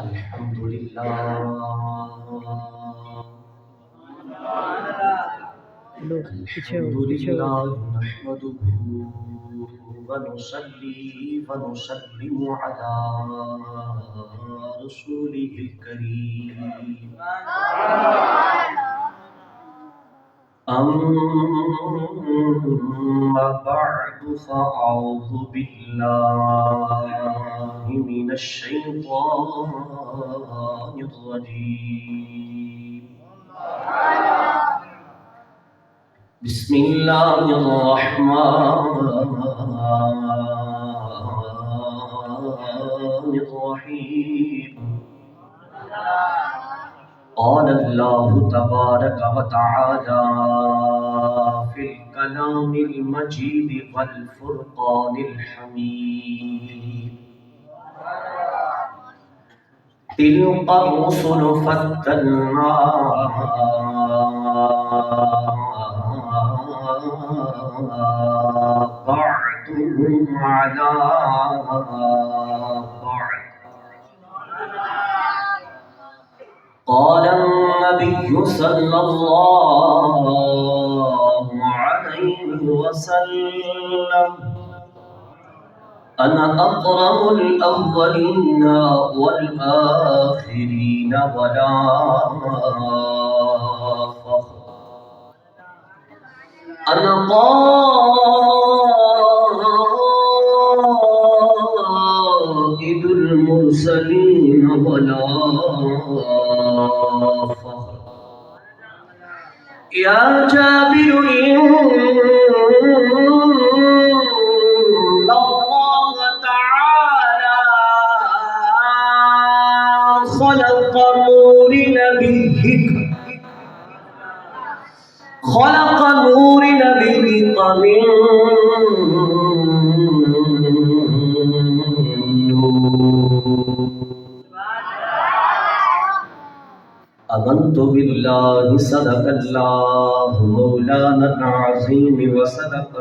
الحمد لله نحمده ونصلي ونسلم على رسوله الكريم أما بعد فأعوذ بالله من الشيطان الرجيم بسم الله الرحمن الرحيم قال الله تبارك وتعالى في الكلام المجيد والفرقان الحميد تلك الرسل فضلنا بعضهم على بعض قال النبي صلى الله عليه وسلم أنا أكرم الأولين والآخرين ولا فخر أنا قائد المرسلين ولا فخر يا جابر إن الله تعالى خلق نور نبيك خلق نور نبيك من آمنت بالله صدق الله مولانا العظيم وصدق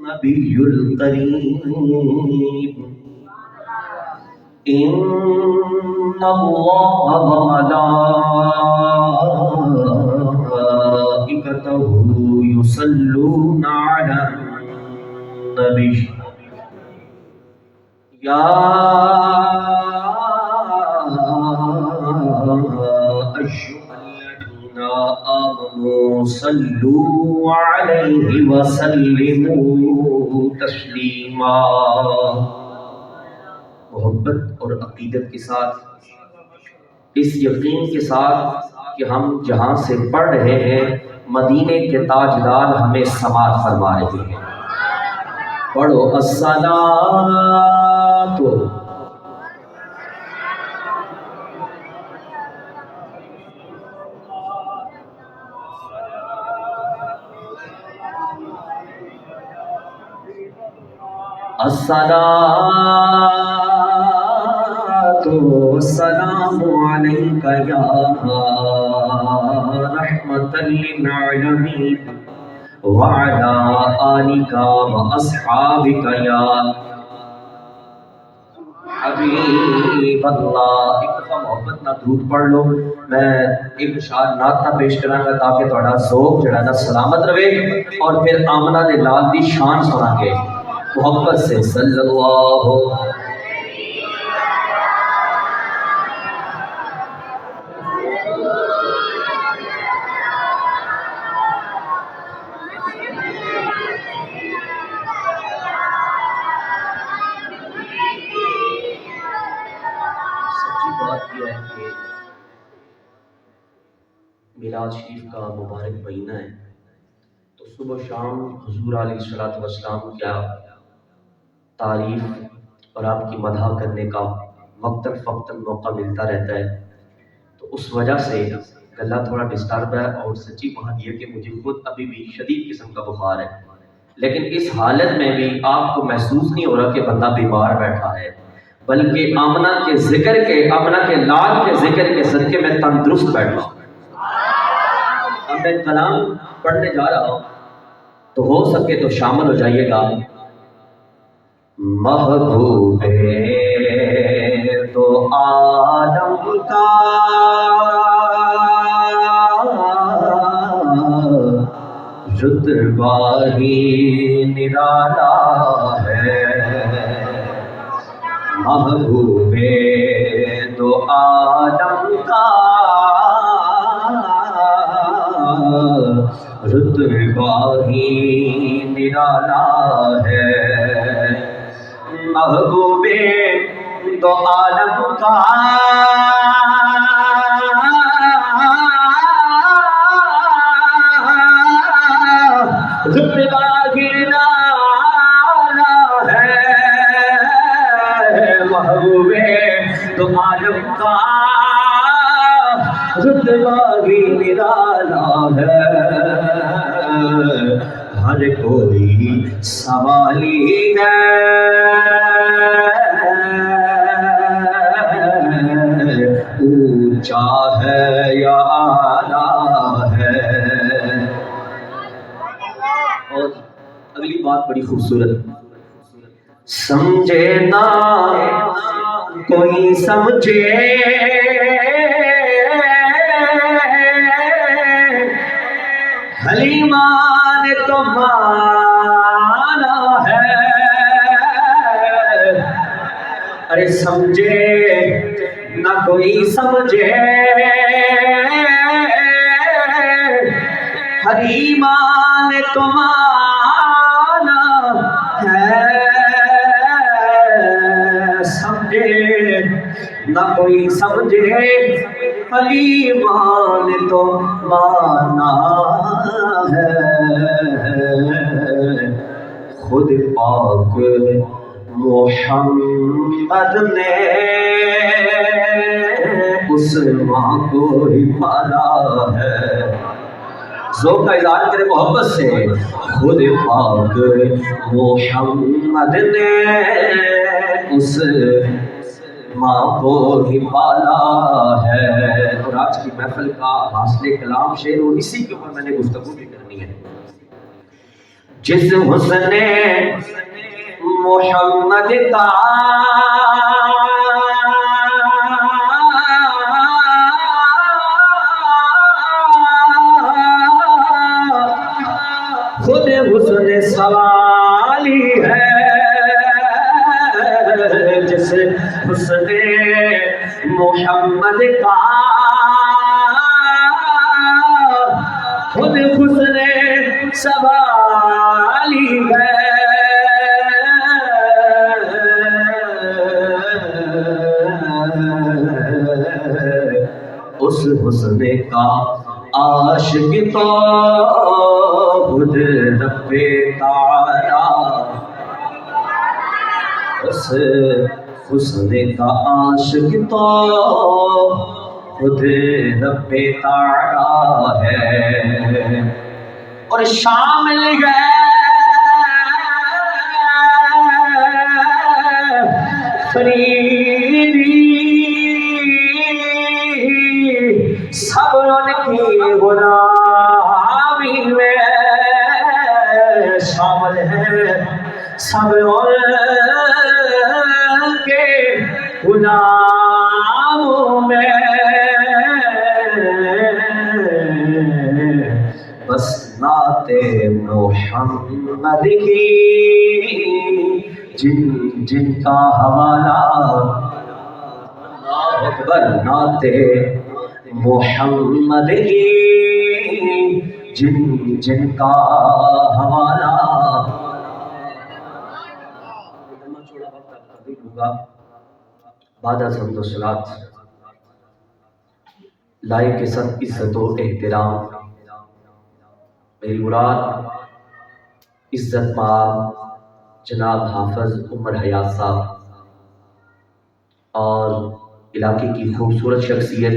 النبي الكريم إن الله وملائكته يصلون على النبي يا أيها الذين آمنوا صلوا عليه وسلموا تسلیما۔ محبت اور عقیدت کے ساتھ، اس یقین کے ساتھ کہ ہم جہاں سے پڑھ رہے ہیں مدینے کے تاجدار ہمیں سماعت فرما رہے ہیں۔ پڑھو الصلاۃ الصلاۃ والسلام علیک یا رحمۃ للعالمین وعلی آلک واصحابک یا حبیب اللہ۔ ایک دفعہ محبت نہ درود پڑھ لو۔ میں ایک شاد نعت پیش کراں گا تاکہ تہاڈا ذوق جڑا نا سلامت رہے، اور پھر آمنہ دے لال دی شان سنا کے محبت سے صلی اللہ۔ سچی بات یہ ہے کہ میلاد شریف کا مبارک مہینہ ہے، تو صبح و شام حضور علیہ الصلوۃ والسلام کیا تعریف اور آپ کی مدح کرنے کا وقتاً فوقتاً موقع ملتا رہتا ہے، تو اس وجہ سے گلا تھوڑا ڈسٹرب ہے، اور سچی بات یہ کہ مجھے خود ابھی بھی شدید قسم کا بخار ہے، لیکن اس حالت میں بھی آپ کو محسوس نہیں ہو رہا کہ بندہ بیمار بیٹھا ہے، بلکہ آمنہ کے ذکر کے، آمنہ کے لال کے ذکر کے صدقے میں تندرست بیٹھا ہوں۔ اب میں کلام پڑھنے جا رہا ہوں، تو ہو سکے تو شامل ہو جائیے گا۔ محبوب دو عالم کا رتبہ ہی نرالا ہے، محبوب دو عالم کا رتبہ ہی نرالا ہے، محبوب دو عالم کا رتبہ ہی نرالا ہے، محبوب دو عالم کا رتبہ ہی نرالا ہے، ہر کوئی سوالی ہے، اونچا ہے یا اعلیٰ ہے۔ اور اگلی بات بڑی خوبصورت، سمجھے نہ کوئی سمجھے حلیمہ نے تو مانا ہے، ارے سمجھے نہ کوئی سمجھے حلیمہ نے تو مانا ہے، سمجھے نہ کوئی سمجھے حلیمہ نے تو مانا ہے، خود پاک محمد نے اس ماں کو ہی پالا ہے، ذوق کا اظہار کرے محبت سے، خود پاک محمد نے اس ماں کو ہی پالا ہے۔ اور آج کی محفل کا حاصل کلام شعر اور اسی کے اوپر میں نے گفتگو بھی کرنی ہے۔ جس حسن محمد کا خود حسن سوالی ہے، جس حسن محمد کا خود حسن سوالی ہے، اس حسن کا عاشق تو خود رب تعالیٰ، اس حسن کا عاشق تو خود رب تعالیٰ ہے، اور شامل ہے فریدی سب ان کی غلامی میں، شامل ہے سب ان کے غلاموں میں، بس نعت محمد کی جن جن کا حوالہ، اللہ اکبر، نعت محمد کی جن جن کا حوالہ۔ چھوڑا وقت آپ کا دل ہوگا، بعد از حمد و صلات لائق کے ساتھ عزت و احترام، میری مراد عزت مآب جناب حافظ عمر حیات صاحب اور علاقے کی خوبصورت شخصیت،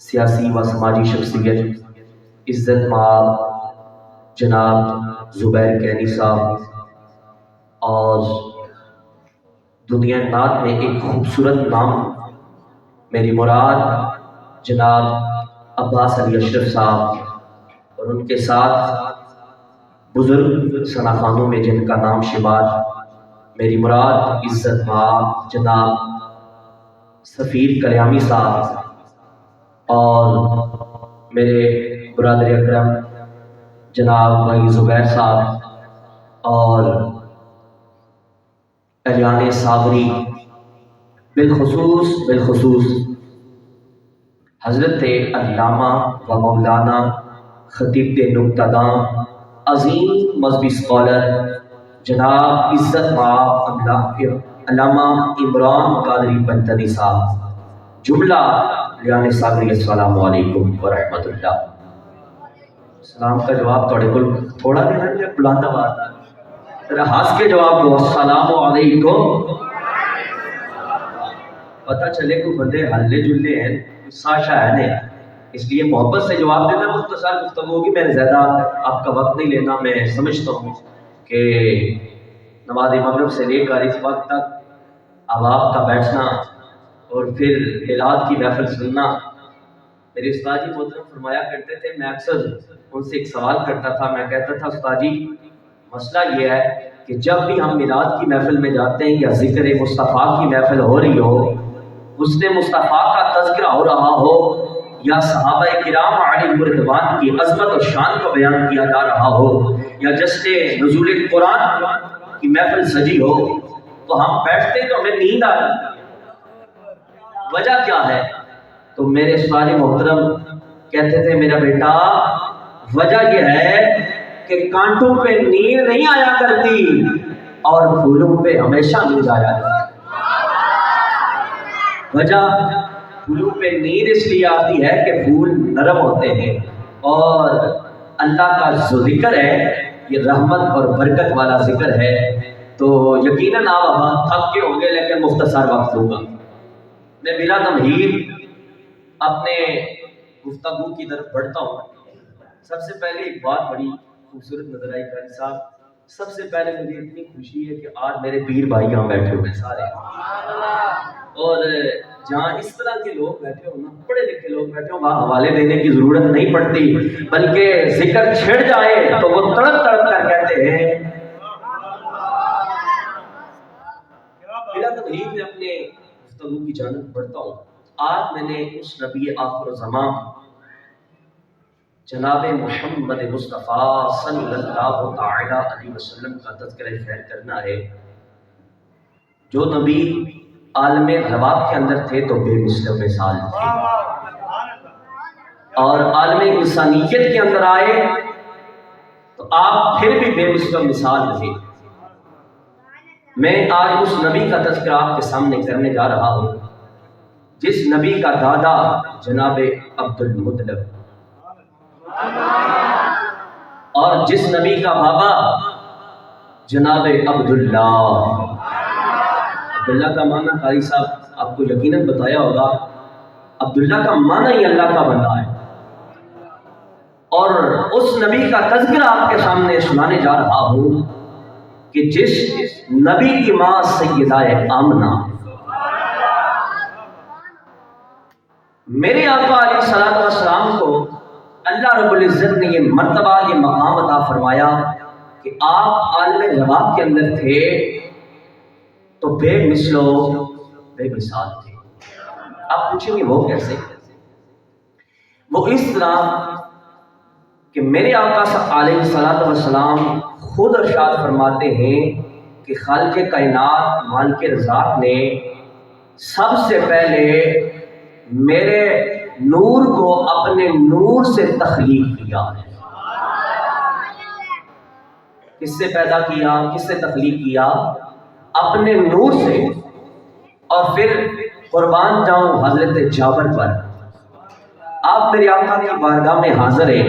سیاسی و سماجی شخصیت عزت مآب جناب زبیر کینی صاحب، اور دنیا نعت میں ایک خوبصورت نام میری مراد جناب عباس علی اشرف صاحب، اور ان کے ساتھ بزرگ شناخانوں میں جن کا نام شمار میری مراد عزت مآب جناب سفیر کلیامی صاحب اور میرے برادر اکرم جناب بھائی زبیر صاحب اور اعلان صابری، بالخصوص حضرت علامہ و مولانا خطیب نقطہ عظیم مذہبی اسکالر جناب عزت مآب علامہ عمران قادری بنتنی صاحب، جملہ اعلان صابری، السلام علیکم ورحمۃ اللہ۔ سلام کا جواب تھوڑے کو تھوڑا دینا ہے، بلند آواز ذرا ہنس کے جواب دو، السلام علیکم۔ پتہ چلے کو بندے ہلے جلے ہیں، ساشا ہے نہیں، اس لیے محبت سے جواب دینا۔ مختصر گفتگو ہوگی، میں زیادہ آپ کا وقت نہیں لینا۔ میں سمجھتا ہوں کہ نماز مغرب سے لے کر اس وقت تک احباب کا بیٹھنا اور پھر میلاد کی محفل سننا، میرے استاد جی محترم فرمایا کرتے تھے، میں اکثر ان سے ایک سوال کرتا تھا، میں کہتا تھا استاد جی مسئلہ یہ ہے کہ جب بھی ہم میلاد کی محفل میں جاتے ہیں یا ذکر مصطفیٰ کی محفل ہو رہی ہو، حسن مصطفیٰ کا تذکرہ ہو رہا ہو یا صحابہ کرام علیہم رضوان کی عظمت اور شان کو بیان کیا جا رہا ہو یا جشن نزول قرآن کی محفل سجی ہو، تو ہم بیٹھتے تو ہمیں نیند آ جاتی۔ وجہ کیا ہے؟ تو میرے استاد محترم کہتے تھے میرا بیٹا وجہ یہ ہے کہ کانٹوں پہ نیند نہیں آیا کرتی اور پھولوں پہ ہمیشہ نیند آیا کرتی۔ وجہ پھولوں پہ نیند اس لیے آتی ہے کہ پھول نرم ہوتے ہیں اور اللہ کا جو ذکر ہے یہ رحمت اور برکت والا ذکر ہے۔ تو یقیناً آپ تھک کے ہوں گے لیکن مختصر وقت ہوگا، میں بلا تمہید اپنے گفتگو کی طرف بڑھتا ہوں۔ سب سے پہلے ایک بات بڑی خوبصورت نظر آئی قاری صاحب، سب سے پہلے مجھے اتنی خوشی ہے کہ آج میرے پیر بھائی یہاں بیٹھے ہوئے سارے، اور جہاں اس طرح کے لوگ بیٹھے ہوں نا، پڑھے لکھے لوگ بیٹھے ہوں، وہاں حوالے دینے کی ضرورت نہیں پڑتی، بلکہ ذکر چھڑ جائے تو وہ تڑپ تڑپ کر کہتے ہیں۔ بلا تمہید میں اپنے گفتگو کی جانب بڑھتا ہوں۔ آج میں نے اس نبی آخر الزمان جناب محمد مصطفیٰ صلی اللہ تعالی علیہ وسلم کا تذکرہ خیر کرنا ہے، جو نبی عالم رواق کے اندر تھے تو بے مثل و مثال تھے، اور عالم انسانیت کے اندر آئے تو آپ پھر بھی بے مثل و مثال تھے۔ میں آج اس نبی کا تذکرہ آپ کے سامنے کرنے جا رہا ہوں جس نبی کا دادا جناب عبد المطلب اور جس نبی کا بابا جناب عبداللہ۔ عبداللہ کا معنی قاری صاحب آپ کو یقیناً بتایا ہوگا، عبداللہ کا معنی ہی اللہ کا بندہ ہے، اور اس نبی کا تذکرہ آپ کے سامنے سنانے جا رہا ہوں کہ جس نبی کی ماں سیدہ آمنہ، میرے آقا علیہ الصلوۃ والسلام کو اللہ رب العزت نے یہ مرتبہ، یہ مقام عطا فرمایا کہ آپ عالم رواق کے اندر تھے تو بے مثل و بے مثال تھے۔ آپ پوچھیں گے وہ کیسے؟ وہ اس طرح کہ میرے آقا علیہ الصلوۃ والسلام خود ارشاد فرماتے ہیں کہ خالق کائنات مالک رزاق نے سب سے پہلے میرے نور کو اپنے نور سے تخلیق کیا ہے۔ کس سے پیدا کیا؟ کس سے تخلیق کیا؟ اپنے نور سے۔ اور پھر قربان جاؤں حضرت جابر پر، آپ میرے آقا کی بارگاہ میں حاضر ہیں،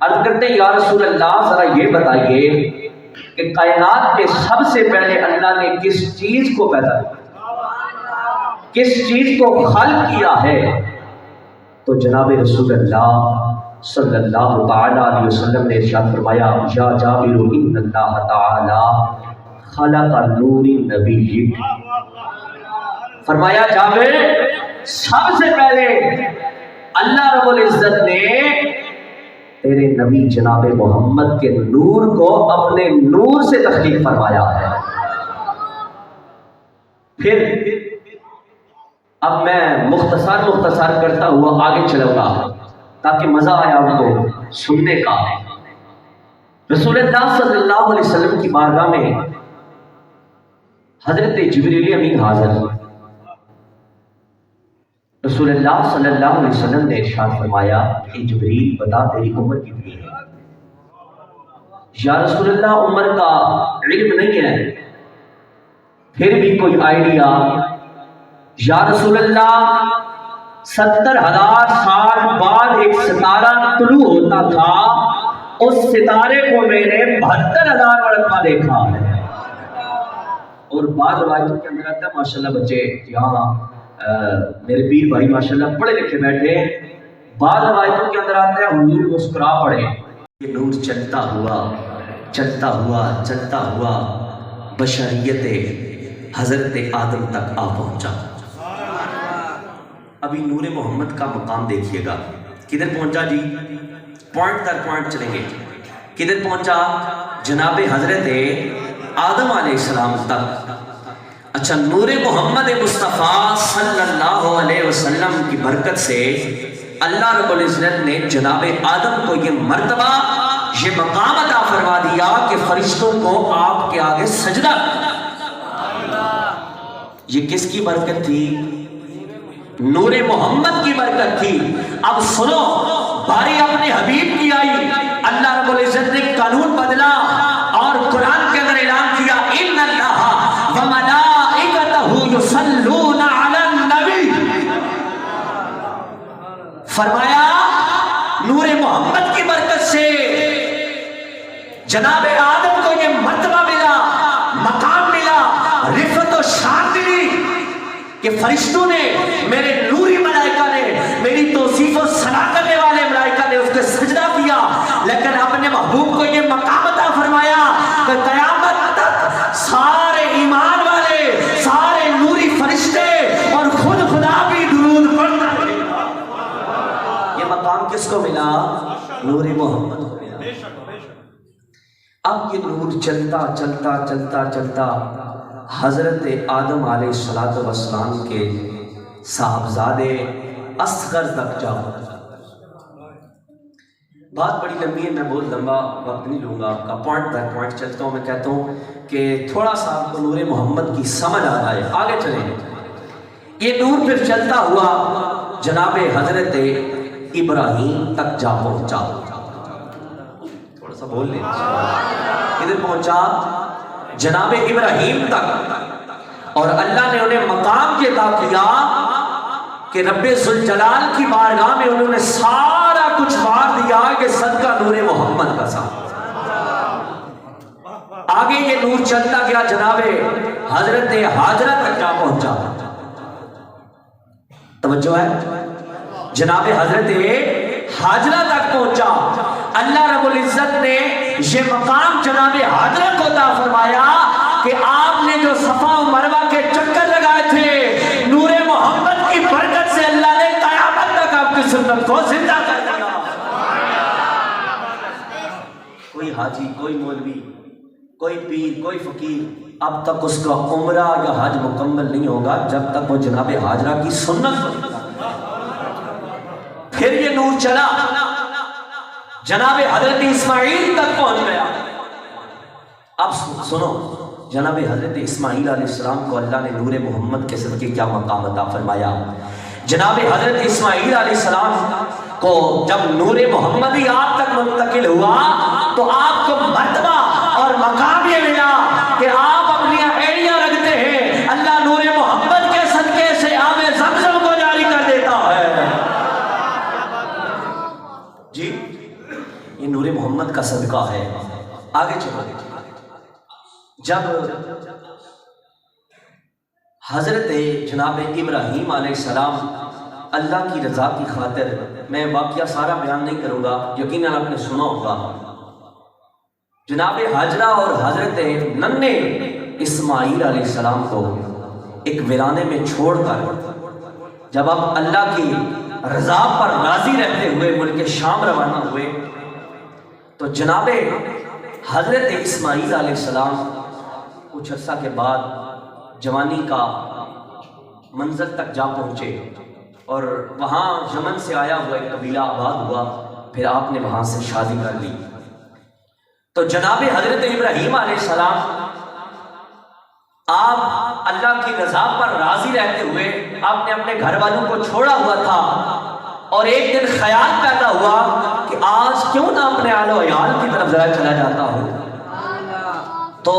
عرض کرتے ہیں یا رسول اللہ ذرا یہ بتائیے کہ کائنات میں سب سے پہلے اللہ نے کس چیز کو پیدا کیا، کس چیز کو خلق کیا ہے؟ تو جناب رسول اللہ صلی اللہ تعالی علیہ وسلم نے ارشاد فرمایا یا جابر ان اللہ تعالی خلق نور نبی، فرمایا جابر سب سے پہلے اللہ رب العزت نے تیرے نبی جناب محمد کے نور کو اپنے نور سے تخلیق فرمایا ہے۔ پھر اب میں مختصر کرتا ہوا آگے چلوں گا تاکہ مزہ آیا آپ کو سننے کا۔ رسول اللہ صلی اللہ علیہ وسلم کی بارگاہ میں حضرت جبریل امین حاضر۔ رسول اللہ صلی اللہ علیہ وسلم نے ارشاد فرمایا کہ جبریل بتا تیری عمر کتنی ہے؟ یا رسول اللہ عمر کا علم نہیں ہے، پھر بھی کوئی آئیڈیا؟ یا رسول اللہ 70,000 سال بعد ایک ستارہ طلوع ہوتا تھا، اس ستارے کو میں نے 72,000 مرتبہ دیکھا ہے۔ اور بعض روایتوں کے اندر آتا ہے ماشاءاللہ بچے یہاں میرے پیر بھائی ماشاءاللہ پڑھے لکھے بیٹھے، بعض روایتوں کے اندر آتا ہے حضور مسکرا پڑے، یہ نور چلتا ہوا چلتا ہوا چلتا ہوا بشریت حضرت آدم تک آ پہنچا۔ ابھی نور محمد کا مقام دیکھیے گا، کدھر پہنچا جی؟ پوائنٹ در پوائنٹ چلیں گے۔ کدھر پہنچا؟ جناب حضرت آدم علیہ السلام تک۔ اچھا، نور محمد مصطفیٰ صلی اللہ علیہ وسلم کی برکت سے اللہ رب العزت نے جناب آدم کو یہ مرتبہ، یہ مقام عطا فرما دیا کہ فرشتوں کو آپ کے آگے سجدہ۔ یہ کس کی برکت تھی؟ نور محمد کی برکت تھی۔ اب سنو، باری اپنے حبیب کی آئی، اللہ رب العزت نے قانون بدلا اور قرآن کے اندر اعلان کیا ان اللہ وملائکتہ یصلون علی النبی۔ فرمایا نور محمد کی برکت سے جناب آدم کو یہ مرتبہ ملا، مقام ملا، رفعت و شان ملی کہ فرشتوں نے، میرے نوری ملائکہ نے، میری توصیف و ثنا کرنے والے ملائکہ نے اس کے سجدہ کیا، لیکن اپنے محبوب کو یہ مقام عطا فرمایا کہ قیامت تک سارے ایمان والے، سارے نوری فرشتے اور خود خدا بھی درود پڑھتا ہے۔ یہ مقام کس کو ملا؟ نور محمد کو ملا۔ اب یہ نور چلتا چلتا چلتا چلتا حضرت آدم علیہ السلام کے صاحبزادے اصغر تک جا۔ بات بڑی لمبی ہے، میں بہت لمبا وقت نہیں لوں گا آپ کا، پوائنٹ بائی پوائنٹ چلتا ہوں۔ میں کہتا ہوں کہ تھوڑا سا آپ کو نور محمد کی سمجھ آ رہا ہے، آگے چلیں۔ یہ نور پھر چلتا ہوا جناب حضرت ابراہیم تک جا پہنچا۔ تھوڑا سا بول لیں، کدھر پہنچا؟ جناب ابراہیم تک۔ اور اللہ نے انہیں مقام یہ عطا کیا کہ رب ذوالجلال کی بارگاہ میں انہوں نے سارا کچھ وار دیا کہ صدقہ نور محمد کا ساتھ۔ آگے یہ نور چلتا گیا، جناب حضرت ہاجرہ تک جا پہنچا۔ توجہ ہے، جناب حضرت ہاجرہ تک پہنچا۔ اللہ رب العزت نے یہ مقام جناب حاضرہ کو عطا فرمایا کہ آپ نے جو صفا و مروہ کے چکر لگائے تھے، نور محمد کی برکت سے اللہ نے قیامت تک آپ کی سنت کو زندہ کر دیا۔ کوئی حاجی، کوئی مولوی، کوئی پیر، کوئی فقیر اب تک اس کا عمرہ یا حج مکمل نہیں ہوگا جب تک وہ جناب حاضرہ کی سنت۔ پھر یہ نور چلا، جناب حضرت اسماعیل تک پہنچ گیا۔ اب سنو، جناب حضرت اسماعیل علیہ السلام کو اللہ نے نور محمد کے صدقے کیا مقام عطا فرمایا۔ جناب حضرت اسماعیل علیہ السلام کو جب نور محمد ہی آپ تک منتقل ہوا تو آپ کو مرتبہ اور مقام یہ ملا کہ آپ اپنی ایڑیاں رکھتے ہیں، اللہ نور محمد کے صدقے سے آب زمزم کو جاری کر دیتا ہے۔ جی، یہ نور محمد کا صدقہ ہے۔ آگے چلو، جب حضرت جناب ابراہیم علیہ السلام اللہ کی رضا کی خاطر، میں واقعہ سارا بیان نہیں کروں گا، یقیناً آپ نے سنا ہوگا، جناب حاجرہ اور حضرت ننھے اسماعیل علیہ السلام کو ایک ویرانے میں چھوڑ کر جب آپ اللہ کی رضا پر راضی رہتے ہوئے ملک شام روانہ ہوئے تو جناب حضرت اسماعیل علیہ السلام کچھ عرصہ کے بعد جوانی کا منزل تک جا پہنچے اور وہاں یمن سے آیا ہوا ایک قبیلہ آباد ہوا، پھر آپ نے وہاں سے شادی کر لی۔ تو جناب حضرت ابراہیم علیہ السلام آپ اللہ کی رضا پر راضی رہتے ہوئے آپ نے اپنے گھر والوں کو چھوڑا ہوا تھا، اور ایک دن خیال پیدا ہوا کہ آج کیوں نہ اپنے اہل و عیال کی طرف ذرا چلا جاتا ہوں۔ تو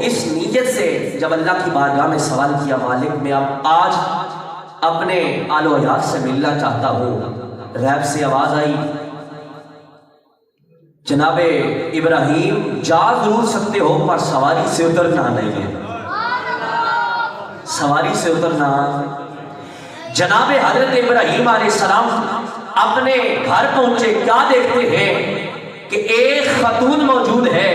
اس نیت سے جب اللہ کی بارگاہ میں سوال کیا، مالک میں اب آج اپنے اہل و عیال سے ملنا چاہتا ہوں، غیب سے آواز آئی، جناب ابراہیم جا ضرور سکتے ہو پر سواری سے اترنا نہیں ہے، سواری سے اترنا۔ جناب حضرت ابراہیم علیہ السلام اپنے گھر پہنچے، کیا دیکھتے ہیں کہ ایک خاتون موجود ہے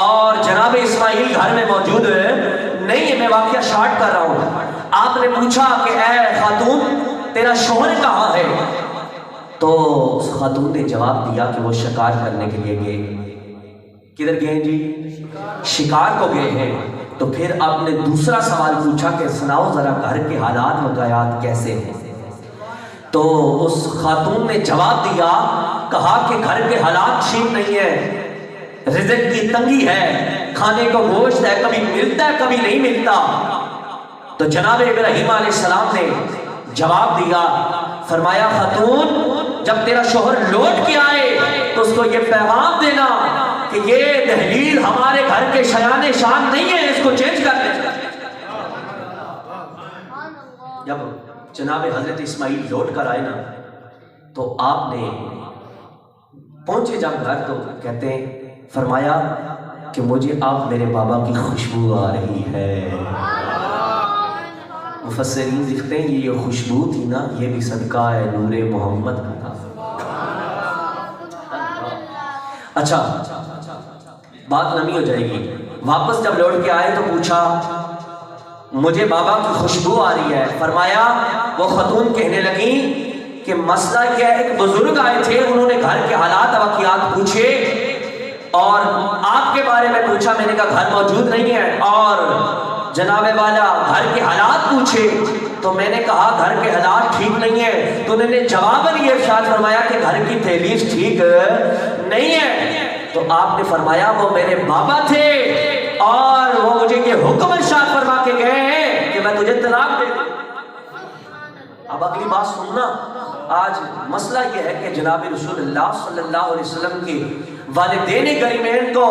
اور جناب اسماعیل گھر میں موجود نہیں ہے۔ میں واقعہ شارٹ کر رہا ہوں۔ آپ نے پوچھا کہ اے خاتون تیرا شوہر کہاں ہے؟ تو اس خاتون نے جواب دیا کہ وہ شکار کرنے کے لیے گئے۔ کدھر گئے جی؟ شکار کو گئے ہیں۔ تو پھر آپ نے دوسرا سوال پوچھا کہ سناؤ ذرا گھر کے حالات وقایات کیسے ہیں؟ تو اس خاتون نے جواب دیا، کہا کہ گھر کے حالات ٹھیک نہیں ہے، رزق کی تنگی ہے، کھانے کو گوشت ہے، کبھی ملتا ہے کبھی نہیں ملتا۔ تو جناب ابراہیم علیہ السلام نے جواب دیا، فرمایا خاتون جب تیرا شوہر لوٹ کے آئے تو اس کو یہ پیغام دینا کہ یہ دہلیز ہمارے گھر کے شایان شان نہیں ہے، اس کو چینج کر دیں۔ جب جناب حضرت اسماعیل لوٹ کر آئے نا تو آپ نے پہنچے جب گھر تو کہتے ہیں، فرمایا کہ مجھے آپ میرے بابا کی خوشبو آ رہی ہے۔ مفسرین لکھتے ہیں یہ خوشبو تھی نا، یہ بھی صدقہ ہے نور محمد کا۔ اچھا بات نمی ہو جائے گی۔ واپس جب لوٹ کے آئے تو پوچھا مجھے بابا کی خوشبو آ رہی ہے۔ فرمایا، وہ خاتون کہنے لگی کہ مسئلہ کیا ہے، ایک بزرگ آئے تھے، انہوں نے گھر کے حالات واقعات پوچھے اور آپ کے بارے میں پوچھا، میں نے کہا گھر موجود نہیں ہے، اور جناب والا گھر کے حالات پوچھے تو میں نے کہا گھر کے حالات ٹھیک نہیں ہے، تو انہوں نے جواباً یہ ارشاد فرمایا کہ گھر کی دہلیز ٹھیک نہیں ہے۔ تو آپ نے فرمایا وہ میرے بابا تھے اور وہ مجھے یہ حکم ارشاد فرما کے گئے ہیں کہ میں تجھے طلاق دے دوں۔ اب اگلی بات سننا، آج مسئلہ یہ ہے کہ جناب رسول اللہ صلی اللہ علیہ وسلم کے والدین کریمین کو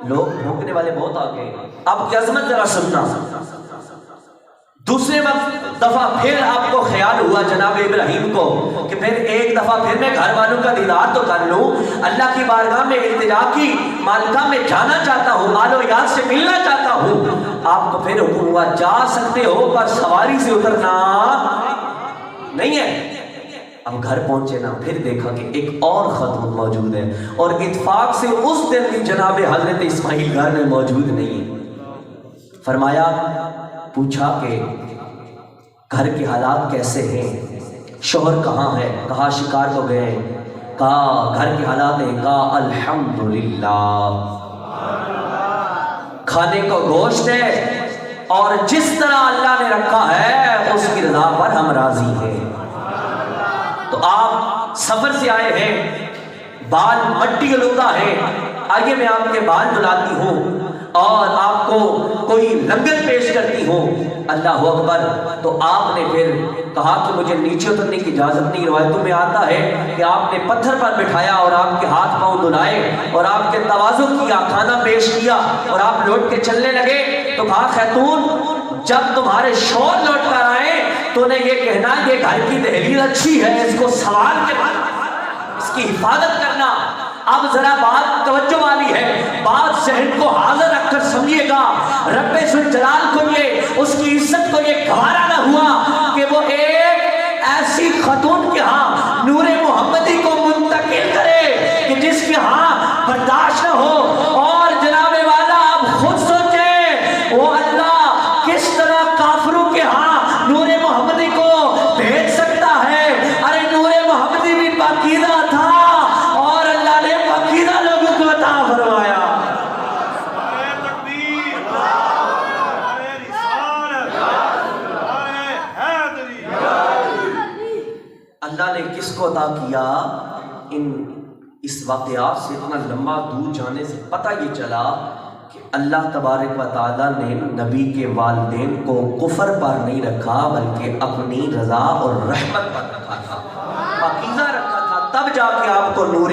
لوگ بھونکنے والے بہت آگے۔ اب کی عظمت ذرا سننا۔ دوسرے دفعہ پھر آپ کو خیال ہوا جناب ابراہیم کو کہ پھر ایک دفعہ پھر میں گھر والوں کا دیدار تو کر لوں، اللہ کی بارگاہ میں التجا کی مالکہ میں جانا چاہتا ہوں، آل و عیال سے ملنا چاہتا ہوں۔ آپ کو پھر حکم ہوا جا سکتے ہو پر سواری سے اترنا نہیں ہے۔ اب گھر پہنچے نا، پھر دیکھا کہ ایک اور خاتون موجود ہے، اور اتفاق سے اس دن بھی جناب حضرت اسماعیل گھر میں موجود نہیں ہے۔ فرمایا، پوچھا کہ گھر کے حالات کیسے ہیں، شوہر کہاں ہے؟ کہا شکار کو گئے۔ کہا گھر کے حالات ہیں؟ کہا الحمدللہ، کھانے کو گوشت ہے اور جس طرح اللہ نے رکھا ہے اس کی رضا پر ہم راضی ہیں۔ تو آپ سفر سے آئے ہیں، بال مٹی آلودہ ہے، آگے میں آپ کے بال دھلاتی ہوں اور آپ کو کوئی لنگر پیش کرتی ہوں، اللہ اکبر۔ تو آپ نے پھر کہا کہ مجھے نیچے اترنے کی اجازت نہیں۔ روایتوں میں آتا ہے کہ آپ نے پتھر پر بٹھایا اور آپ کے ہاتھ پاؤں دھلائے اور آپ کے تواضع کیا، کھانا پیش کیا اور آپ لوٹ کے چلنے لگے۔ تو کہا خاتون جب تمہارے شوہر لوٹ کر آئے تو انہیں یہ کہنا یہ گھر کی دہلیز اچھی ہے، اس کو سوال کے بعد اس کی حفاظت کرنا۔ اب ذرا بات توجہ والی ہے، بات ذہن کو حاضر رکھ کر سمجھیے گا۔ رب ذوالجلال کو یہ، اس کی عزت کو یہ گوارا نہ ہوا کہ وہ ایک ایسی خاتون کے ہاں نور محمدی کو منتقل کرے کہ جس کے ہاں برداشت نہ ہو۔ اور جناب والا آپ خود سوچیں وہ اللہ کس طرح کافروں کے ہاں نور محمدی کو بھیج سکتا ہے۔ ارے نور محمدی بھی پاکیزہ تھا اور اللہ نے پاکیزہ لوگوں کو عطا فرمایا۔ اللہ نے کس کو عطا کیا؟ اس واقعات سے اتنا لمبا دور جانے سے پتہ یہ چلا کہ اللہ تبارک و تعالیٰ نے نبی کے والدین کو کفر پر نہیں رکھا بلکہ اپنی رضا اور رحمت پر رکھا تھا، پاکیزہ رکھا تھا، تب جا کے آپ کو نور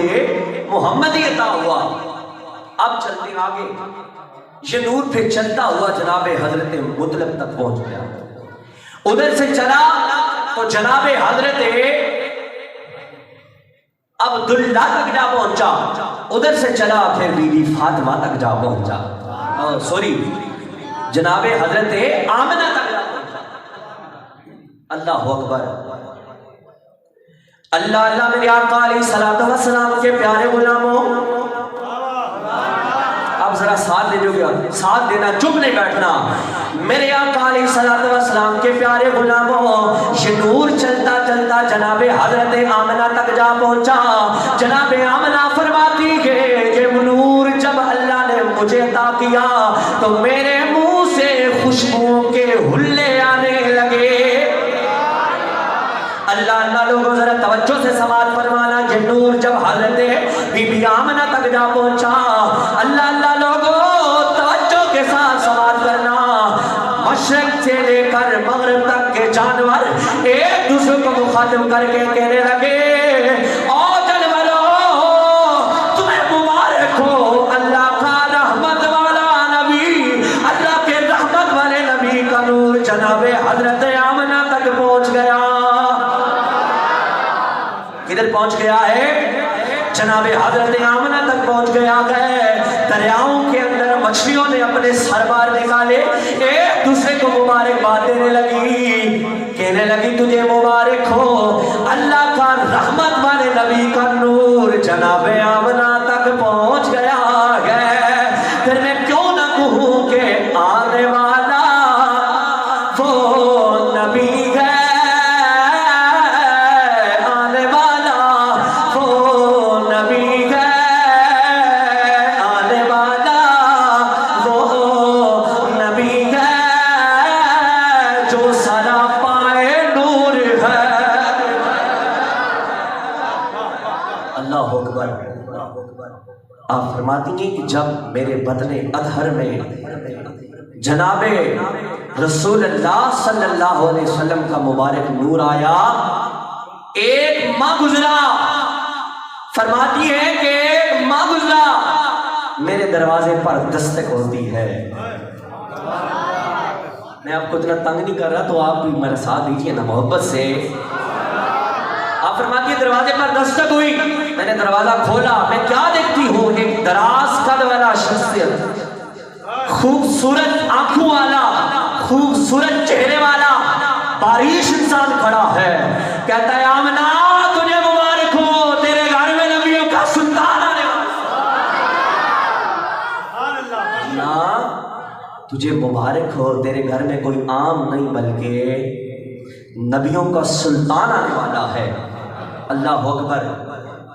محمدی عطا ہوا۔ اب چلتے ہیں آگے، یہ نور پھر چلتا ہوا جناب حضرت مطلب تک پہنچ گیا۔ ادھر سے چلا تو جناب حضرت عبداللہ تک جا پہنچا، ادھر سے چلا پھر بی بی فاطمہ تک جا پہنچا، سوری جناب حضرت آمنہ تک جا پہنچا۔ اللہ اکبر، اللہ اللہ میرے آقا علیہ الصلوۃ والسلام کے پیارے غلاموں، اب ذرا ساتھ دے جو گیا، ساتھ دینا، چپ نہیں بیٹھنا۔ میرے آقا علیہ الصلوۃ والسلام کے پیارے غلاموں، یہ نور چلتا چلتا جناب حضرت آمنہ تک جا پہنچا۔ جناب آمنہ فرماتی ہے یہ نور جب اللہ نے مجھے عطا کیا تو میرے منہ سے خوشبوؤں کے حلے آنے لگے۔ اللہ اللہ لوگوں ذرا توجہ سے سماعت فرمانا، یہ نور جب حضرت بی بی آمنہ تک جا پہنچا، اللہ اللہ لوگوں توجہ کے ساتھ سماعت کرنا، مشرق سے لے کر مغرب تک کے جانور ایک دوسرے کو مخاطب کر کے کہنے لگے او جانوروں تمہیں مبارک ہو، اللہ کا رحمت والا نبی، اللہ کے رحمت والے نبی کا نور جناب حضرت آمنہ تک پہنچ گیا۔ کدھر پہنچ گیا ہے؟ جناب حضرت آمنہ تک پہنچ گیا ہے۔ دریاؤں کے اندر مچھلیوں نے اپنے سر بار نکالے، ایک دوسرے کو مبارکباد دینے لگی، کہنے لگی تجھے مبارک ہو، اللہ کا رحمت والے نبی کا نور جناب آمنہ تک پہنچ گیا ہے۔ پھر میں کیوں نہ کہوں کہ آنے والا وہ نبی ہے، آپ فرماتی ہیں کہ جب میرے بدن اطہر میں جناب رسول اللہ صلی اللہ علیہ وسلم کا مبارک نور آیا، ایک ماہ گزرا، فرماتی ہے کہ ایک ماہ گزرا، میرے دروازے پر دستک ہوتی ہے۔ میں آپ کو اتنا تنگ نہیں کر رہا تو آپ بھی میرا ساتھ دیجئے نا محبت سے۔ آپ فرماتی ہے دروازے پر دستک ہوئی، میں نے دروازہ کھولا، میں کیا دیکھتی ہوں؟ ایک دراز قد والا شخصیت، خوبصورت آنکھوں والا، خوبصورت چہرے والا، باریش انسان کھڑا ہے، کہتا ہے آمنہ تجھے مبارک ہو، تیرے گھر میں نبیوں کا سلطان آنے والا، تجھے مبارک ہو، تیرے گھر میں کوئی عام نہیں بلکہ نبیوں کا سلطان آنے والا ہے۔ اللہ اکبر۔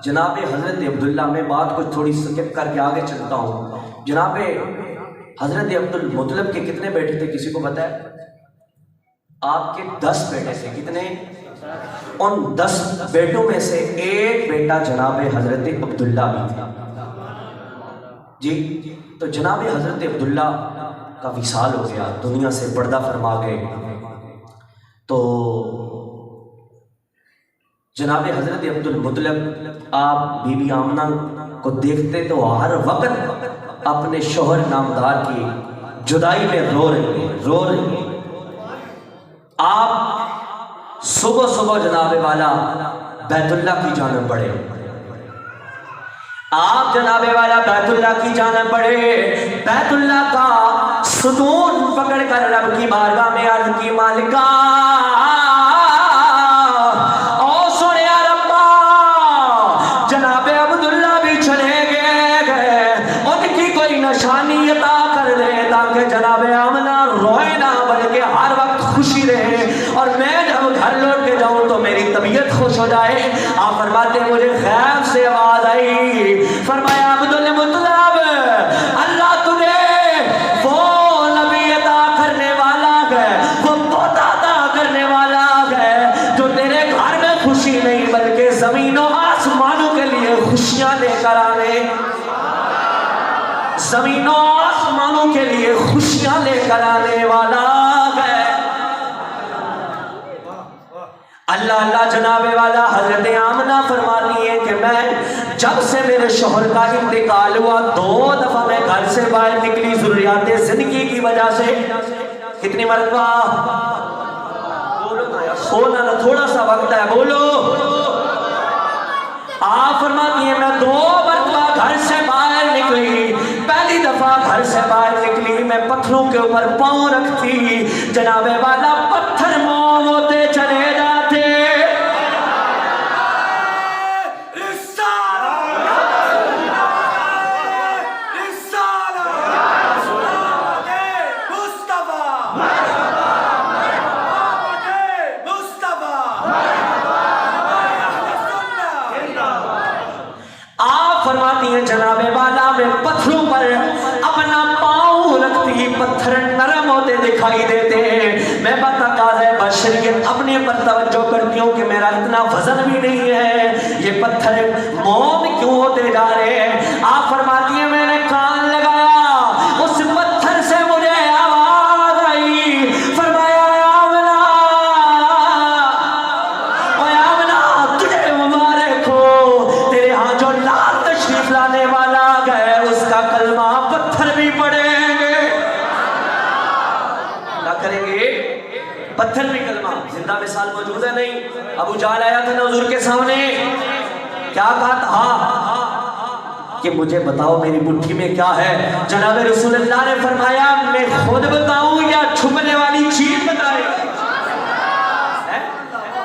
جناب حضرت عبداللہ، میں بات کو تھوڑی سکپ کر کے آگے چلتا ہوں، جناب حضرت عبد المطلب کے کتنے بیٹے تھے کسی کو پتہ ہے؟ آپ کے 10 بیٹے تھے، کتنے؟ ان 10 بیٹوں میں سے ایک بیٹا جناب حضرت عبداللہ بھی تھا جی۔ تو جناب حضرت عبداللہ کا وصال ہو گیا، دنیا سے پردہ فرما گئے، تو جناب حضرت عبد المطلب آپ بی بی آمنہ کو دیکھتے تو ہر وقت اپنے شوہر نامدار کی جدائی میں رو رہے ہیں۔ آپ صبح صبح جناب والا بیت اللہ کی جانب بڑھے، آپ جناب والا بیت اللہ کی جانب بڑھے، بیت اللہ کا ستون پکڑ کر رب کی بارگاہ میں عرض کی مالکا نشانی عطا کر دے تاکہ جناب آمنہ روئے نہ بلکہ ہر وقت خوشی رہے، اور میں جب گھر لوٹ کے جاؤں تو میری طبیعت خوش ہو جائے۔ آپ فرماتے ہیں مجھے غیب سے آواز آئی، فرمایا عبد المطلب اللہ تجھے وہ نبی عطا کرنے والا ہے، وہ پوتا عطا کرنے والا ہے جو تیرے گھر میں خوشی نہیں زمین و آسمانوں کے لیے خوشیاں لے کر آنے، زمین و آسمانوں کے لیے خوشیاں لے کر آنے والا ہے اللہ۔ اللہ جناب والا حضرت آمنہ فرماتی ہے کہ میں جب سے میرے شوہر کا انتقال ہوا 2 دفعہ میں گھر سے باہر نکلی ضروریات زندگی کی وجہ سے۔ کتنی مرتبہ؟ بولو نا یار، سونا نا، تھوڑا سا وقت ہے، بولو۔ آپ فرماتی ہیں میں 2 مرتبہ گھر سے باہر نکلی، پہلی دفعہ گھر سے باہر نکلی میں پتھروں کے اوپر پاؤں رکھتی، جناب والا پتھر موم ہوتے چلے جاتے۔ جناب والا میں پتھروں پر اپنا پاؤں رکھتی، پتھر نرم ہوتے دکھائی دیتے، میں بتقاضۂ بشریت اپنے پر توجہ کرتی ہوں کہ میرا اتنا وزن بھی نہیں ہے، یہ پتھر موم کیوں ہوتے جا رہے ہیں؟ آپ فرماتی ہیں میں نے کان لگایا، اس پتھر سے مجھے آواز آئی، فرمایا تجھے مبارک ہو، تیرے ہاں جو لال تشریف لانے والا ہے اس کا کلمہ پتھر بھی پڑھیں گے۔ کیا کریں گے؟ پتھر بھی کلمہ۔ زندہ مثال موجود ہے نہیں؟ ابو جہل آیا تھا نا حضور کے سامنے، کیا کہا تھا کہ مجھے بتاؤ میری مٹھی میں کیا ہے؟ جناب رسول اللہ نے فرمایا میں خود بتاؤں یا چھپنے والی چیز بتائے؟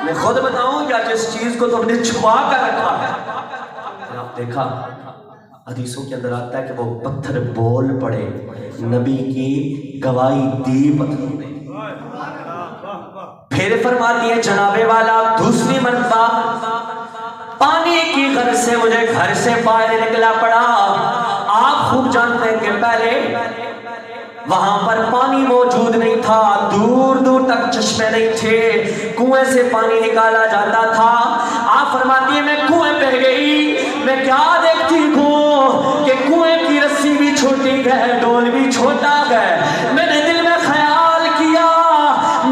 میں خود بتاؤں یا جس چیز کو تم نے چھپا کر رکھا ہے؟ آپ دیکھا حدیثوں کے اندر آتا ہے کہ وہ پتھر بول پڑے، نبی کی گواہی دی پتھروں نے۔ پھر فرماتی ہے جناب والا دوسری مرتبہ پانی کی غرض سے مجھے گھر سے باہر نکلا پڑا۔ آپ خوب جانتے ہیں کہ پہلے وہاں پر پانی موجود نہیں تھا، دور دور تک چشمے نہیں تھے، کنویں سے پانی نکالا جاتا تھا۔ آپ فرماتی ہیں میں کنویں پہ گئی، میں کیا دیکھتی ہوں کہ کنویں کی رسی بھی چھوٹی ہے، ڈول بھی چھوٹا ہے۔ میں نے دل میں خیال کیا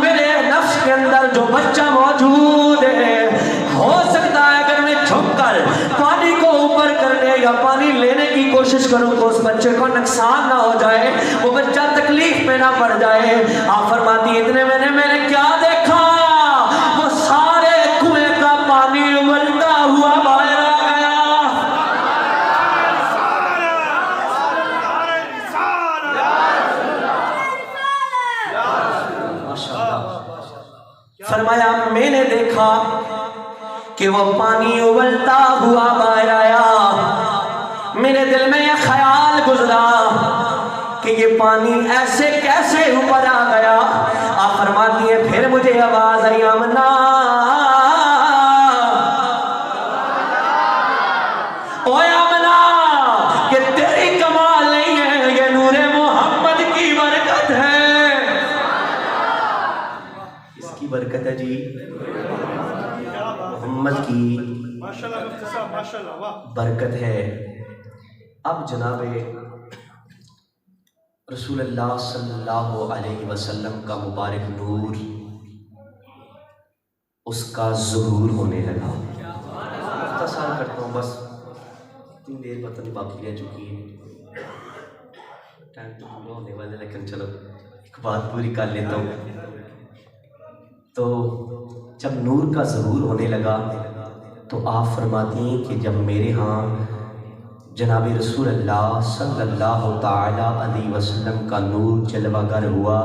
میرے نفس کے اندر جو بچہ موجود ہے، ہو سکتا ہے اگر میں جھک کر پانی کو اوپر کرنے یا پانی لینے کی کوشش کروں تو اس بچے کو نقصان نہ ہو جائے، وہ بچہ تکلیف میں نہ پڑ جائے۔ آپ فرماتی اتنے میں نے کیا دیکھا؟ وہ سارے کنویں کا پانی ابلتا ہوا باہر آ گیا۔ فرمایا میں نے دیکھا کہ وہ پانی ابلتا ہوا باہر آیا، میرے دل میں یہ خیال گزرا کہ یہ پانی ایسے کیسے اوپر آ گیا؟ آپ فرماتی ہیں پھر مجھے آواز آئی آمنہ اوے آمنہ کہ تیری کمال نہیں ہے، یہ نور محمد کی برکت ہے۔ اس کی برکت ہے جی، محمد کی برکت ہے۔ اب جناب رسول اللہ صلی اللہ علیہ وسلم کا مبارک نور اس کا ظہور ہونے لگا۔ مختصر کرتا ہوں بس، اتنی دیر پتہ نہیں باقی رہ چکی ہے، ٹائم تو پورا ہونے والے، لیکن چلو ایک بات پوری کر لیتا ہوں۔ تو جب نور کا ظہور ہونے لگا تو آپ فرماتی ہیں کہ جب میرے ہاں جناب رسول اللہ صلی اللہ تعالی علیہ وسلم کا نور جلوہ گر ہوا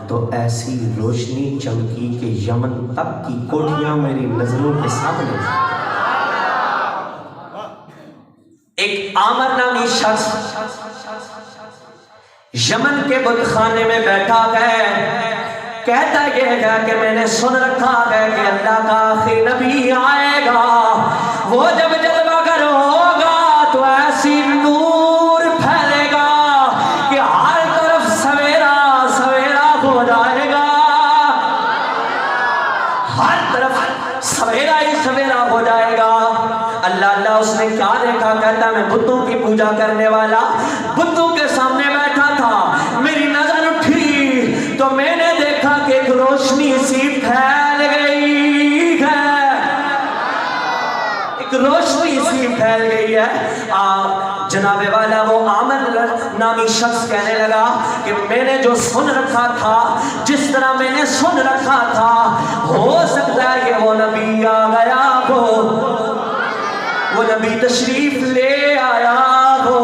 تو ایسی روشنی چمکی کہ یمن تک کی کوٹھیاں میری نظروں کے سامنے۔ ایک عامر نامی شخص یمن کے بت خانے میں بیٹھا ہے، کہتا یہ ہے کہ میں نے سن رکھا ہے کہ اللہ کا آخری نبی آئے گا، وہ جب جلوہ گر ہوگا تو ایسی نور پھیلے گا کہ ہر طرف سویرا سویرا ہو جائے گا، ہر طرف طرف سویرا ہی سویرا ہو جائے گا۔ اللہ اللہ اس نے کیا دیکھا؟ کہتا میں بتوں کی پوجا کرنے والا بتوں کے سامنے بیٹھا تھا، میری نظر اٹھی تو میں نے دیکھا کہ ایک روشنی سی پھیل گئی ہے، ایک روشنی سی پھیل گئی ہے۔ جناب والا وہ عامر نامی شخص کہنے لگا کہ میں نے جو سن رکھا تھا، جس طرح میں نے سن رکھا تھا، ہو سکتا ہے کہ وہ نبی آ گیا ہو، وہ نبی تشریف لے آیا ہو۔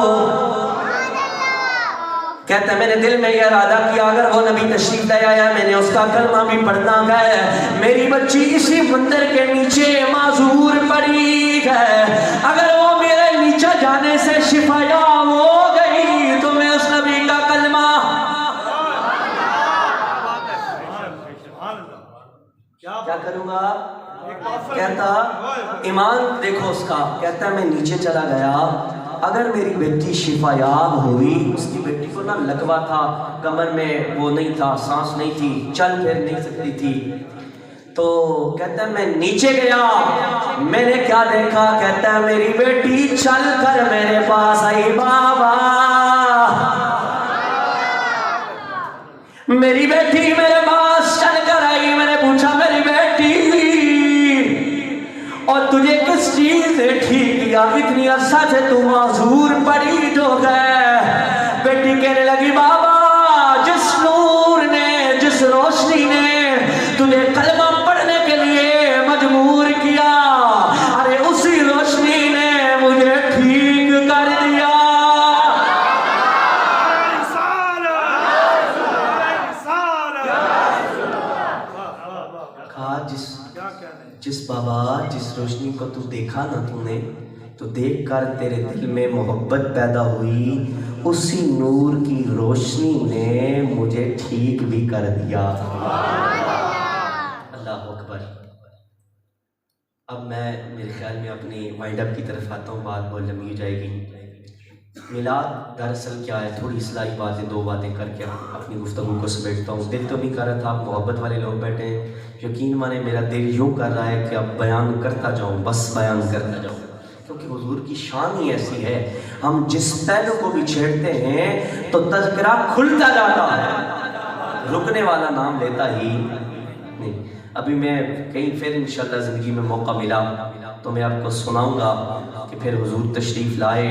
کہتا ہے میں نے دل میں یہ ارادہ کیا اگر وہ نبی تشریف لے آیا، میں نے اس کا کلمہ بھی پڑھنا ہے، میری بچی اسی مندر کے نیچے معذور پڑی ہے، اگر وہ میرے نیچے جانے سے شفا یاب ہو گئی تو میں اس نبی کا کلمہ کیا کروں گا؟ کہتا ایمان دیکھو اس کا، کہتا میں نیچے چلا گیا، اگر میری بیٹی شفا یاب ہوئی، اس کی بیٹی کو نہ لگوا تھا، کمر میں وہ نہیں تھا، سانس نہیں تھی، چل پھر نہیں سکتی تھی، تو کہتا ہے میں نیچے گیا، میں نے کیا دیکھا؟ کہتا ہے میری بیٹی چل کر میرے پاس آئی، بابا میری بیٹی میرے پاس چل کر آئی، میں نے پوچھا میری بیٹی اور تجھے کس چیز نے ٹھیک کیا؟ اتنی عرصہ سے تو معذور پڑی جو ہے۔ بیٹی کہنے لگی بابا جس نور نے، جس روشنی نے تجھے کلمہ پڑھنے کے لیے مجبور کیا، ارے اسی روشنی نے مجھے ٹھیک کر دیا۔ کہا جس بابا جس روشنی کو تو دیکھا نا تو نے، تو دیکھ کر تیرے دل میں محبت پیدا ہوئی، اسی نور کی روشنی نے مجھے ٹھیک بھی کر دیا۔ اللہ اکبر۔ اب میں میرے خیال میں اپنی وائنڈ اپ کی طرف آتا ہوں، بات بہت لمبی ہو جائے گی۔ میلاد دراصل کیا ہے، تھوڑی اصلاحی باتیں، دو باتیں کر کے اپنی گفتگو کو سمیٹتا ہوں۔ دل تو نہیں کر رہا تھا، آپ محبت والے لوگ بیٹھے ہیں، یقین مانے میرا دل یوں کر رہا ہے کہ اب بیان کرتا جاؤں، بس بیان کرتا جاؤں، کیونکہ حضور کی شان ہی ایسی ہے، ہم جس پہلو کو بھی چھیڑتے ہیں تو تذکرہ کھلتا جاتا ہے، رکنے والا نام لیتا ہی نہیں۔ ابھی میں کہیں پھر انشاءاللہ زندگی میں موقع ملا تو میں آپ کو سناؤں گا کہ پھر حضور تشریف لائے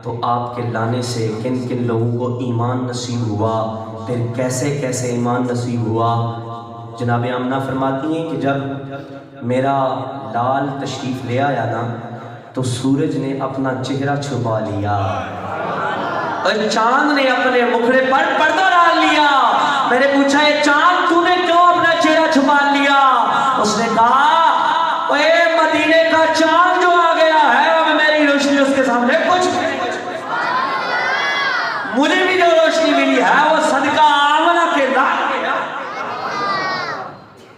تو آپ کے لانے سے کن کن لوگوں کو ایمان نصیب ہوا، پھر کیسے کیسے ایمان نصیب ہوا۔ جناب آمنہ فرماتی ہیں کہ جب میرا لال تشریف لے آیا نا تو سورج نے اپنا چہرہ چھپا لیا اور چاند نے اپنے مکھڑے پر پردہ ڈال لیا۔ میں نے پوچھا اے چاند تو نے کیوں اپنا چہرہ چھپا لیا؟ اس نے کہا اے مدینے کا چاند جو آ گیا ہے، اب میری روشنی اس کے سامنے کچھ نہیں، مجھے بھی جو روشنی ملی ہے وہ صدقہ آمنہ کے لائق ہے،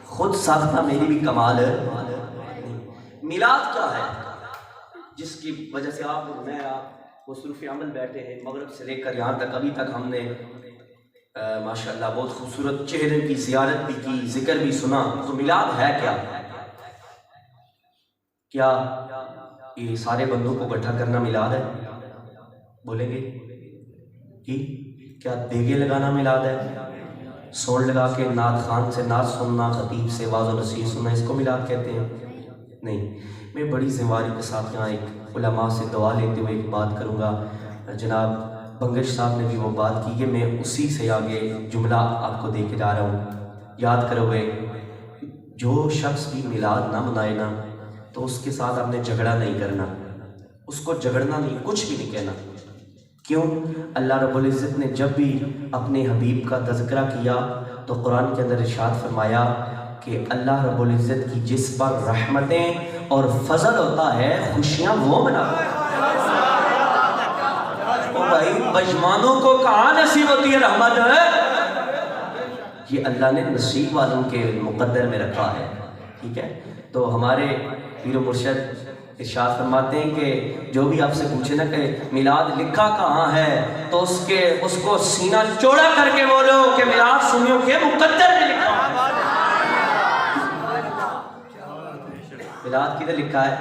خود ساختہ میری بھی کمال ہے۔ میلاد کیا ہے جس کی وجہ سے آپ اور میں مصروف عمل بیٹھے ہیں، مغرب سے لے کر یہاں تک ابھی تک ہم نے ماشاءاللہ بہت خوبصورت چہرے کی زیارت بھی کی، ذکر بھی سنا۔ تو میلاد ہے کیا؟ کیا یہ سارے بندوں کو اکٹھا کرنا میلاد ہے؟ بولیں گے جی؟ کیا دیگے لگانا میلاد ہے؟ سون لگا کے نعت خان سے نعت سننا، خطیب سے واعظ و نصیحت سننا، اس کو میلاد کہتے ہیں؟ نہیں۔ میں بڑی ذمہ کے ساتھ یہاں ایک علماء سے دعا لیتے ہوئے ایک بات کروں گا، جناب بنگش صاحب نے بھی وہ بات کی کہ میں اسی سے آگے جملہ آپ کو دے کے جا رہا ہوں، یاد کرو گے۔ جو شخص بھی میلاد نہ منائے نا تو اس کے ساتھ آپ نے جھگڑا نہیں کرنا، اس کو جھگڑنا نہیں، کچھ بھی نہیں کہنا۔ کیوں؟ اللہ رب العزت نے جب بھی اپنے حبیب کا تذکرہ کیا تو قرآن کے اندر ارشاد فرمایا کہ اللہ رب العزت کی جس پر رحمتیں اور فضل ہوتا ہے خوشیاں وہ مناتا ہے۔ او بھائی بجمانوں کو کہاں نصیب ہوتی ہے رحمت؟ یہ اللہ نے نصیب والوں کے مقدر میں رکھا ہے، ٹھیک ہے؟ تو ہمارے پیر و مرشد ارشاد فرماتے ہیں کہ جو بھی آپ سے پوچھے نا کہ میلاد لکھا کہاں ہے تو اس کو سینہ چوڑا کر کے بولو کہ میلاد سنیوں کے مقدر میں لکھا ہے۔ میلاد کدھر لکھا ہے؟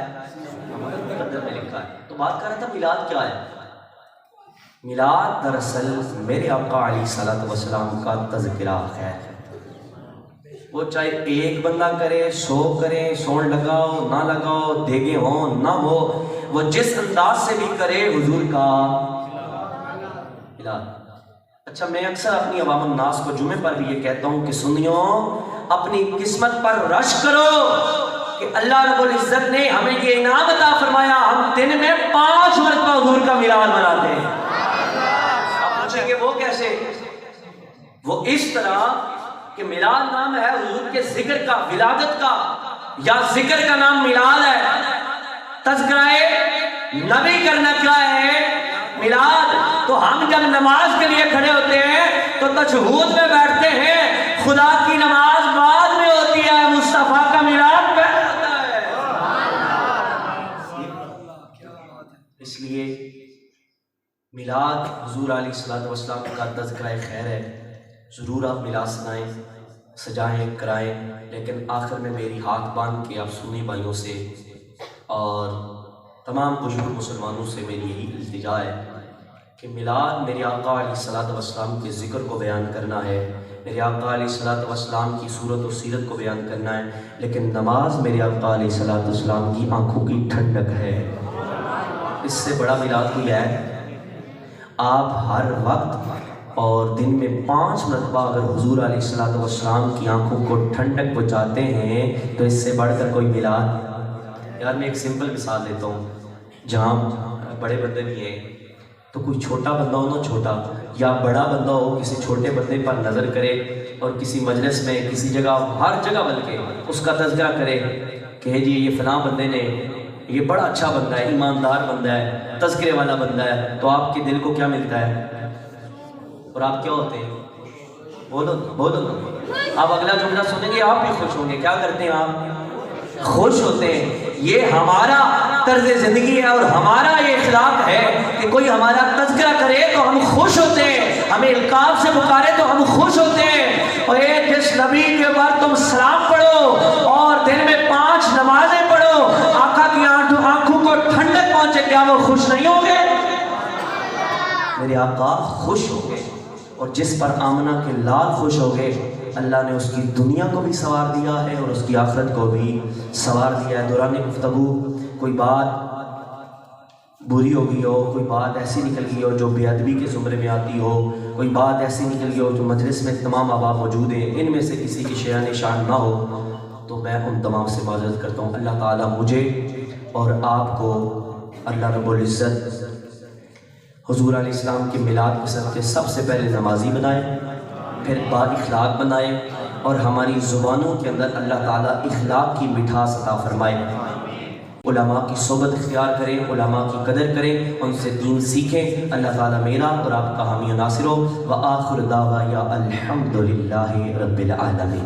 مقدر میں لکھا ہے. تو بات کر رہا تھا میلاد کیا ہے. میلاد دراصل میرے آقا علیہ الصلوۃ والسلام کا تذکرہ ہے. وہ چاہے ایک بندہ کرے، 100 کرے، سون لگاؤ نہ لگاؤ، دیگے ہوں نہ ہو، وہ جس انداز سے بھی کرے حضور کا میلاد. اچھا میں اکثر اپنی عوام الناس کو جمعے پر بھی یہ کہتا ہوں کہ سنیو، اپنی قسمت پر رش کرو کہ اللہ رب العزت نے ہمیں یہ انعام عطا فرمایا، ہم دن میں 5 مرتبہ حضور کا میلاد مناتے ہیں. آپ پوچھیں گے وہ کیسے؟ وہ اس طرح کہ میلاد نام ہے حضور کے ذکر کا، ولادت کا، یا ذکر کا نام میلاد ہے. تذکرہ نبی کرنا کیا ہے؟ میلاد. تو ہم جب نماز کے لیے کھڑے ہوتے ہیں تو تشہود میں بیٹھتے ہیں، خدا کی نماز بعد میں ہوتی ہے، مصطفیٰ کا میلاد پہلے ہوتا ہے. اس لیے میلاد حضور علیہ الصلوۃ والسلام کا تذکرہ خیر ہے. ضرور آپ میلاد سنائیں، سجائیں، کرائیں، لیکن آخر میں میری ہاتھ باندھ کے آپ سنی بھائیوں سے اور تمام بزرگ مسلمانوں سے میری یہی التجا ہے کہ میلاد میرے آقا علیہ الصلوۃ والسلام کے ذکر کو بیان کرنا ہے، میرے آقا علیہ الصلوۃ والسلام کی صورت و سیرت کو بیان کرنا ہے، لیکن نماز میرے آقا علیہ الصلوۃ والسلام کی آنکھوں کی ٹھنڈک ہے. اس سے بڑا میلاد کوئی ہے؟ آپ ہر وقت اور دن میں 5 مرتبہ اگر حضور علیہ الصلوۃ والسلام کی آنکھوں کو ٹھنڈک پہنچاتے ہیں تو اس سے بڑھ کر کوئی میلاد. یار میں ایک سمپل مثال دیتا ہوں، جہاں بڑے بندے بھی ہیں تو کوئی چھوٹا بندہ ہو نا، چھوٹا یا بڑا بندہ ہو، کسی چھوٹے بندے پر نظر کرے اور کسی مجلس میں، کسی جگہ، ہر جگہ بلکہ اس کا تذکرہ کرے کہ جی یہ فلاں بندے نے، یہ بڑا اچھا بندہ ہے، ایماندار بندہ ہے، تذکرے والا بندہ ہے، تو آپ کے دل کو کیا ملتا ہے اور آپ کیا ہوتے ہیں؟ بولو بولو. آپ اگلا جملہ سنیں گے آپ بھی خوش ہوں گے. کیا کرتے ہیں آپ؟ خوش ہوتے ہیں. یہ ہمارا طرز زندگی ہے اور ہمارا یہ اخلاق ہے کہ کوئی ہمارا تذکرہ کرے تو ہم خوش ہوتے ہیں، ہمیں القاب سے پکارے تو ہم خوش ہوتے ہیں. اور جس نبی کے بعد تم سلام پڑھو اور دن میں 5 نمازیں پڑھو، آقا کی آنکھوں کو ٹھنڈک پہنچے، کیا وہ خوش نہیں ہوں گے؟ میرے آقا خوش ہو گئے. اور جس پر آمنہ کے لال خوش ہو گئے، اللہ نے اس کی دنیا کو بھی سوار دیا ہے اور اس کی آخرت کو بھی سوار دیا ہے. دوران گفتگو کوئی بات بری ہو گئی ہو، کوئی بات ایسی نکل گئی ہو جو بے ادبی کے زمرے میں آتی ہو، کوئی بات ایسی نکل گئی ہو جو مجلس میں تمام آبا موجود ہیں، ان میں سے کسی کی شیان شان نہ ہو، تو میں ان تمام سے معذرت کرتا ہوں. اللہ تعالیٰ مجھے اور آپ کو اللہ رب العزت حضور علیہ السلام کے میلاد کے سب کے سب سے پہلے نمازی بنائے، پھر با اخلاق بنائے، اور ہماری زبانوں کے اندر اللہ تعالیٰ اخلاق کی مٹھاس عطا فرمائے. علماء کی صحبت اختیار کریں، علماء کی قدر کریں، ان سے دین سیکھیں. اللہ تعالیٰ میرا اور آپ کا حامی و ناصر ہو. وآخر دعوایا الحمدللہ رب العالمین.